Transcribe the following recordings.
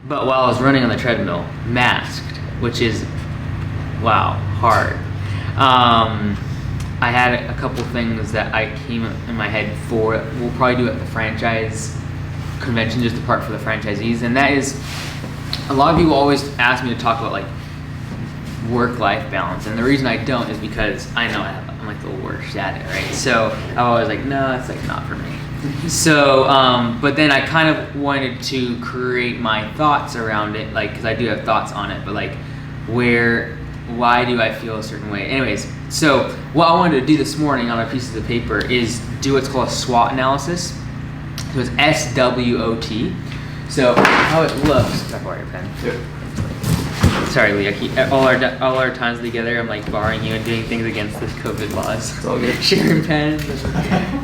But while I was running on the treadmill, masked, which is, wow, hard. I had a couple things that I came in my head for. We'll probably do it at the franchise convention, just the part for the franchisees, and that is, a lot of people always ask me to talk about like work-life balance, and the reason I don't is because I know I'm like the worst at it, right? So I'm always like, no, it's like not for me. So, but then I kind of wanted to create my thoughts around it, like, because I do have thoughts on it, but like, why do I feel a certain way? Anyways, so what I wanted to do this morning on my pieces of paper is do what's called a SWOT analysis. So it's SWOT. So how it looks. Can I borrow your pen? Sure. Sorry, Lee. I keep all our times together. I'm like borrowing you and doing things against the COVID laws. It's all good. Sharing pens.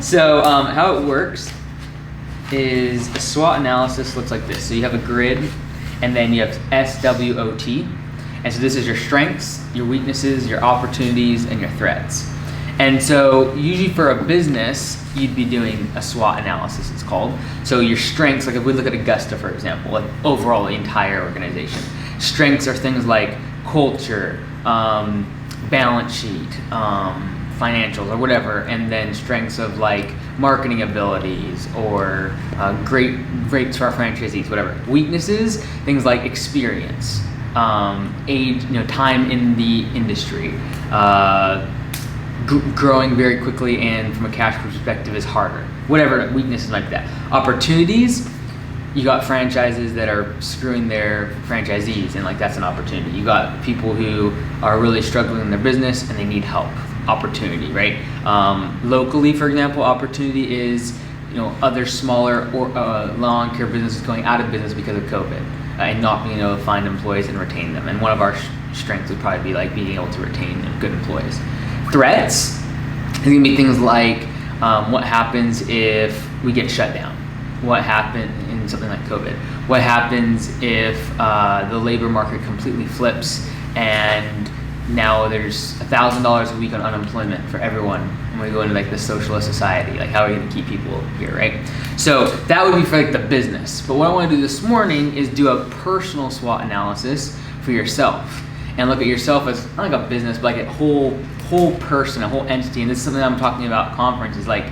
So how it works is a SWOT analysis looks like this. So you have a grid, and then you have SWOT. And so this is your strengths, your weaknesses, your opportunities, and your threats. And so usually for a business, you'd be doing a SWOT analysis, it's called. So your strengths, like if we look at Augusta, for example, like overall the entire organization, strengths are things like culture, balance sheet, financials or whatever, and then strengths of like marketing abilities or great rates for our franchisees, whatever. Weaknesses, things like experience, age, time in the industry, growing very quickly, and from a cash perspective is harder. Whatever weaknesses like that. Opportunities, you got franchises that are screwing their franchisees, and like that's an opportunity. You got people who are really struggling in their business and they need help. Opportunity, right? Locally, for example, opportunity is other smaller or lawn care businesses going out of business because of COVID and not being able to find employees and retain them. And one of our strengths would probably be like being able to retain good employees. Threats is gonna be things like what happens if we get shut down? What happens in something like COVID? What happens if the labor market completely flips and now there's $1,000 a week on unemployment for everyone when we go into like the socialist society? Like, how are we going to keep people here, right? So that would be for like the business. But what I want to do this morning is do a personal SWOT analysis for yourself and look at yourself as not like a business, but like a whole person, a whole entity. And this is something I'm talking about at conferences, like,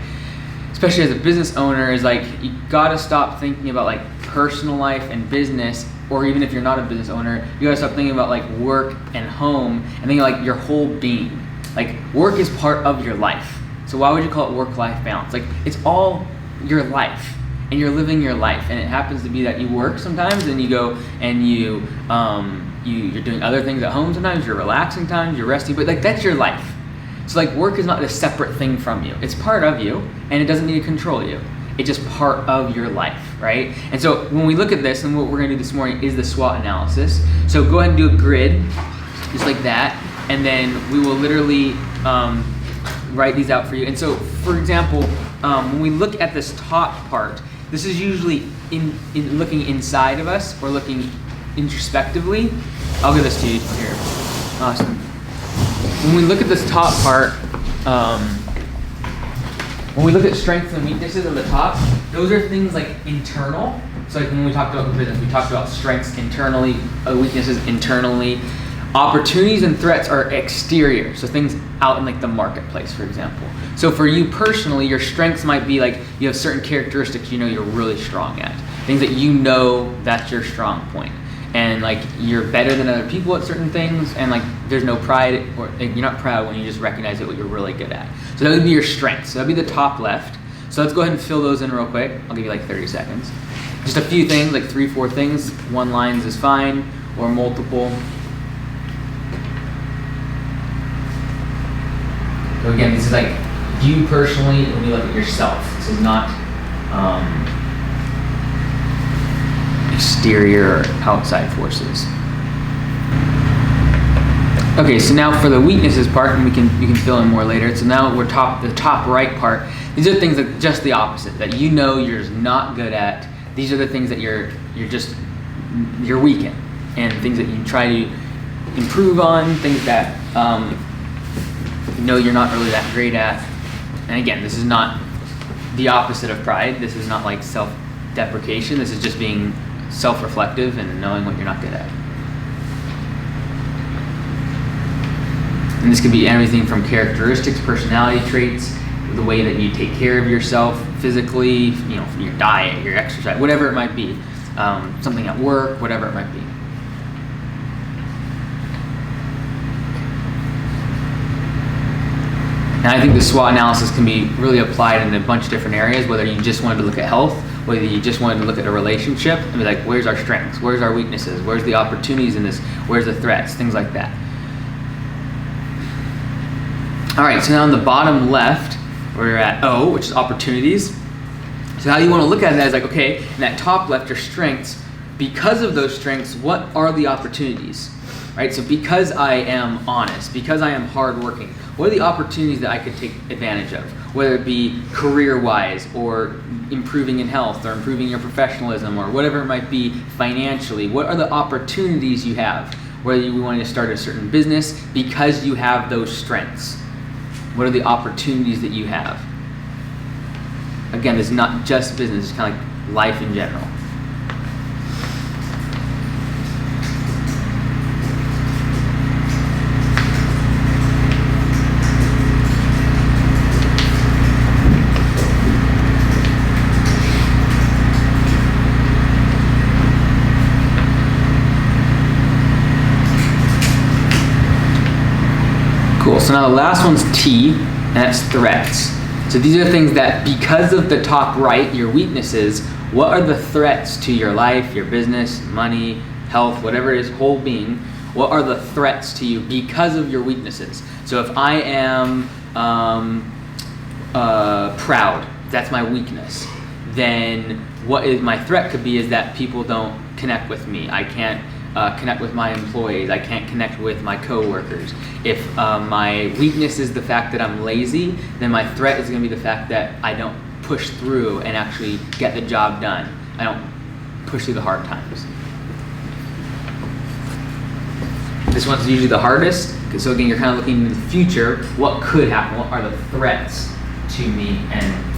especially as a business owner, is like you got to stop thinking about like personal life and business. Or even if you're not a business owner, you gotta stop thinking about like work and home and thinking like your whole being. Like work is part of your life. So why would you call it work-life balance? Like it's all your life and you're living your life. And it happens to be that you work sometimes and you go and you're doing other things at home sometimes, you're relaxing times, you're resting, but like that's your life. So like work is not a separate thing from you. It's part of you and it doesn't need to control you. It's just part of your life, right? And so when we look at this, and what we're gonna do this morning is the SWOT analysis. So go ahead and do a grid, just like that, and then we will literally write these out for you. And so, for example, when we look at this top part, this is usually in looking inside of us or looking introspectively. I'll give this to you here. Awesome. When we look at this top part, when we look at strengths and weaknesses on the top, those are things like internal. So like when we talked about business, we talked about strengths internally, weaknesses internally. Opportunities and threats are exterior, so things out in like the marketplace, for example. So for you personally, your strengths might be like you have certain characteristics you're really strong at. Things that that's your strong point. And like you're better than other people at certain things, and like there's no pride, or like, you're not proud when you just recognize what you're really good at. So that would be your strengths. So that'd be the top left. So let's go ahead and fill those in real quick. I'll give you like 30 seconds. Just a few things, like 3-4 things. One lines is fine, or multiple. So again, this is like you personally when you look at yourself. This is not exterior or outside forces. Okay, so now for the weaknesses part, and you can fill in more later. So now we're the top right part. These are things that just the opposite, that you're not good at. These are the things that you're weak in, and things that you try to improve on, things that you're not really that great at. And again, this is not the opposite of pride. This is not like self-deprecation. This is just being self-reflective and knowing what you're not good at. And this could be everything from characteristics, personality traits, the way that you take care of yourself physically, your diet, your exercise, whatever it might be, something at work, whatever it might be. And I think the SWOT analysis can be really applied in a bunch of different areas, whether you just wanted to look at health, whether you just wanted to look at a relationship and be like, where's our strengths? Where's our weaknesses? Where's the opportunities in this? Where's the threats? Things like that. All right, so now on the bottom left, we're at O, which is opportunities. So how you want to look at it is like, okay, in that top left are strengths. Because of those strengths, what are the opportunities? Right? So because I am honest, because I am hardworking, what are the opportunities that I could take advantage of? Whether it be career-wise or improving in health or improving your professionalism or whatever it might be financially. What are the opportunities you have? Whether you want to start a certain business because you have those strengths. What are the opportunities that you have? Again, it's not just business, it's kind of like life in general. Cool, so now the last one's T, and that's threats. So these are things that, because of the top right, your weaknesses, what are the threats to your life, your business, money, health, whatever it is, whole being, what are the threats to you because of your weaknesses? So if I am proud, that's my weakness, then what is my threat could be is that people don't connect with me. I can't connect with my employees. I can't connect with my coworkers. If my weakness is the fact that I'm lazy, then my threat is going to be the fact that I don't push through and actually get the job done. I don't push through the hard times. This one's usually the hardest. So again, you're kind of looking into the future. What could happen? What are the threats to me? And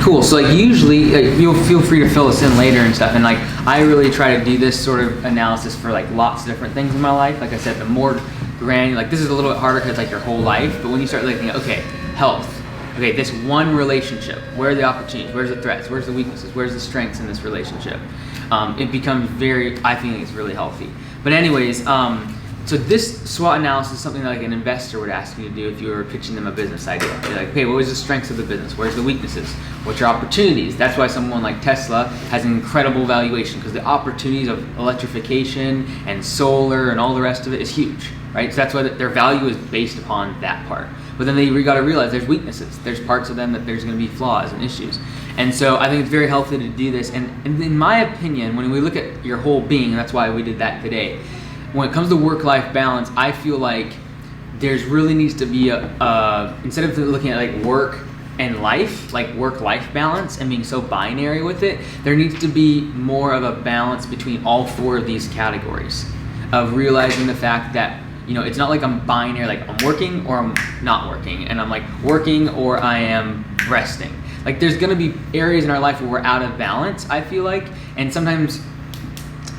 cool. So like usually, you'll feel free to fill us in later and stuff. And like I really try to do this sort of analysis for like lots of different things in my life. Like I said, the more granular, like this is a little bit harder because it's like your whole life. But when you start looking at, okay, health. Okay, this one relationship. Where are the opportunities? Where's the threats? Where's the weaknesses? Where's the strengths in this relationship? It becomes I think it's really healthy. But anyways, so this SWOT analysis is something that like an investor would ask you to do if you were pitching them a business idea. They're like, okay, what was the strengths of the business? Where's the weaknesses? What's your opportunities? That's why someone like Tesla has an incredible valuation, because the opportunities of electrification and solar and all the rest of it is huge, right? So that's why their value is based upon that part. But then we got to realize there's weaknesses. There's parts of them that there's going to be flaws and issues. And so I think it's very healthy to do this. And in my opinion, when we look at your whole being, and that's why we did that today, when it comes to work-life balance, I feel like there's really needs to be instead of looking at like work and life, like work-life balance and being so binary with it, there needs to be more of a balance between all four of these categories of realizing the fact that, it's not like I'm binary, like I'm working or I'm not working, and I'm like working or I am resting. Like there's gonna be areas in our life where we're out of balance, I feel like, and sometimes,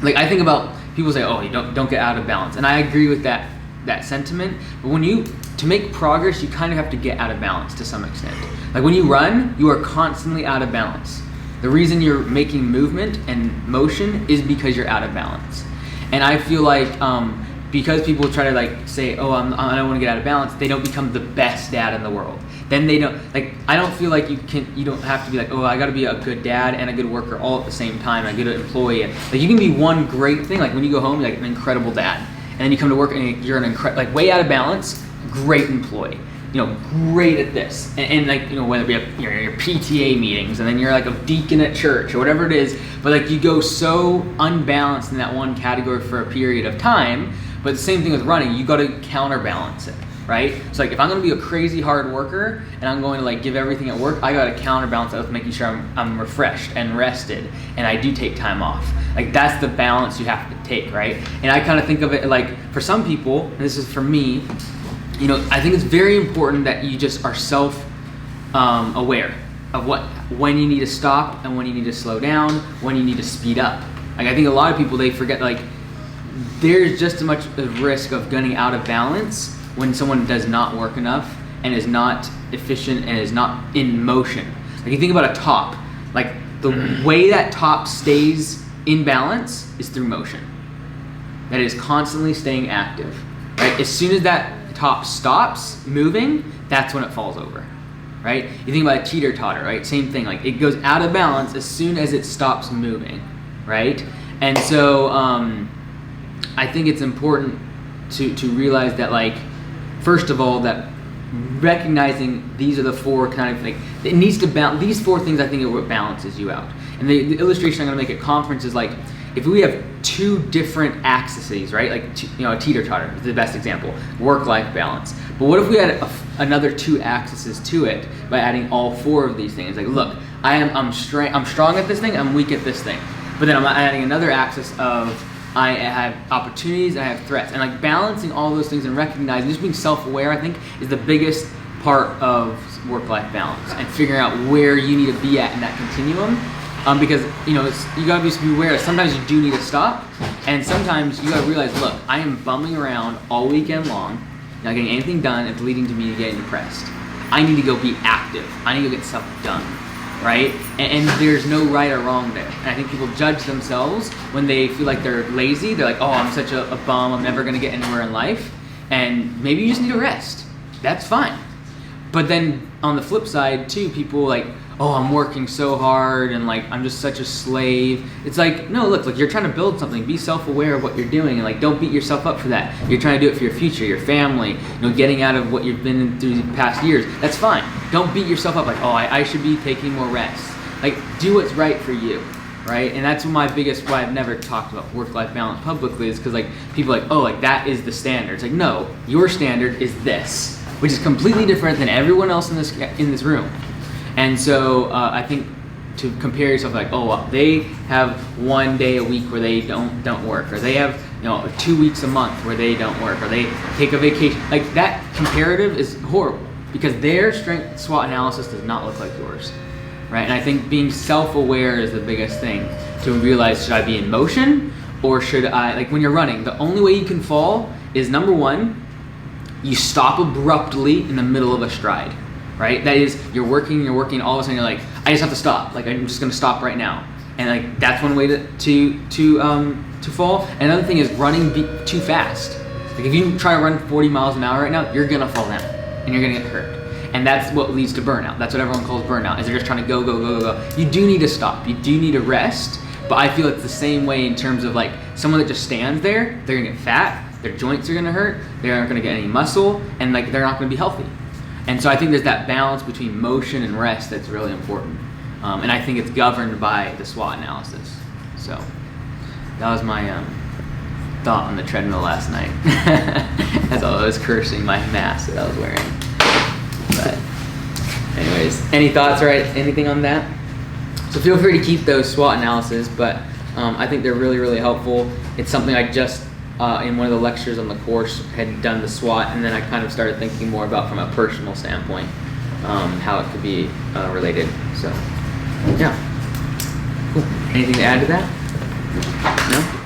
like I think about people say, oh, you don't get out of balance. And I agree with that sentiment. But to make progress, you kind of have to get out of balance to some extent. Like when you run, you are constantly out of balance. The reason you're making movement and motion is because you're out of balance. And I feel like because people try to like say, oh, I don't want to get out of balance, they don't become the best dad in the world. Then they don't, like, I don't feel like you don't have to be like, oh, I got to be a good dad and a good worker all at the same time, a good employee. Like you can be one great thing. Like when you go home, you're like an incredible dad. And then you come to work and you're like way out of balance, great employee. Great at this. And like, whether it be your PTA meetings, and then you're like a deacon at church or whatever it is, but like you go so unbalanced in that one category for a period of time. But the same thing with running, you got to counterbalance it. right? So like if I'm going to be a crazy hard worker and I'm going to like give everything at work, I got to counterbalance that with making sure I'm refreshed and rested, and I do take time off. Like that's the balance you have to take, right? And I kind of think of it like for some people, and this is for me, you know, I think it's very important that you just are aware of when you need to stop and when you need to slow down, when you need to speed up. Like I think a lot of people, they forget like there's just as much a risk of getting out of balance when someone does not work enough and is not efficient and is not in motion. Like you think about a top, like the way that top stays in balance is through motion. That is constantly staying active, right? As soon as that top stops moving, that's when it falls over, right? You think about a teeter-totter, right? Same thing, like it goes out of balance as soon as it stops moving, right? And so I think it's important to realize that, like, first of all, that recognizing these are the four kind of like, it needs to balance, these four things I think are what balances you out. And the illustration I'm going to make at conference is like, if we have two different axes, right? Like, a teeter-totter is the best example, work-life balance. But what if we had another two axes to it by adding all four of these things? Like, look, I'm strong at this thing, I'm weak at this thing. But then I'm adding another axis of I have opportunities, I have threats. And like balancing all those things and recognizing, just being self-aware, I think, is the biggest part of work-life balance, and figuring out where you need to be at in that continuum. Because you gotta be aware that sometimes you do need to stop, and sometimes you gotta realize, look, I am bumming around all weekend long, not getting anything done. It's leading to me getting depressed. I need to go be active. I need to go get stuff done, right? And there's no right or wrong there. And I think people judge themselves when they feel like they're lazy. They're like, oh, I'm such a bum. I'm never gonna get anywhere in life. And maybe you just need to rest. That's fine. But then on the flip side too, people like, oh, I'm working so hard and like I'm just such a slave. It's like, no, look, you're trying to build something. Be self-aware of what you're doing, and like don't beat yourself up for that. You're trying to do it for your future, your family, getting out of what you've been through the past years. That's fine. Don't beat yourself up like, oh, I should be taking more rest. Like, do what's right for you, right? And that's why I've never talked about work-life balance publicly, is because like people are like, oh, like that is the standard. It's like, no, your standard is this, which is completely different than everyone else in this room. And so I think to compare yourself, like, oh, they have 1 day a week where they don't work, or they have 2 weeks a month where they don't work, or they take a vacation. Like that comparative is horrible, because their strength SWOT analysis does not look like yours, right? And I think being self-aware is the biggest thing to realize, should I be in motion, or should I, like when you're running, the only way you can fall is, number one, you stop abruptly in the middle of a stride. Right? That is, you're working, all of a sudden you're like, I just have to stop. Like, I'm just gonna stop right now. And like, that's one way to fall. And another thing is running too fast. Like if you try to run 40 miles an hour right now, you're gonna fall down and you're gonna get hurt. And that's what leads to burnout. That's what everyone calls burnout, is they're just trying to go. You do need to stop. You do need to rest. But I feel it's the same way in terms of like someone that just stands there, they're gonna get fat, their joints are gonna hurt, they aren't gonna get any muscle, and like they're not gonna be healthy. And so I think there's that balance between motion and rest that's really important. And I think it's governed by the SWOT analysis. So that was my thought on the treadmill last night. As I was cursing my mask that I was wearing. But anyways, any thoughts or anything on that? So feel free to keep those SWOT analyses, but I think they're really, really helpful. It's something I just in one of the lectures on the course had done the SWOT, and then I kind of started thinking more about from a personal standpoint how it could be related. So yeah, cool. Anything to add to that? No?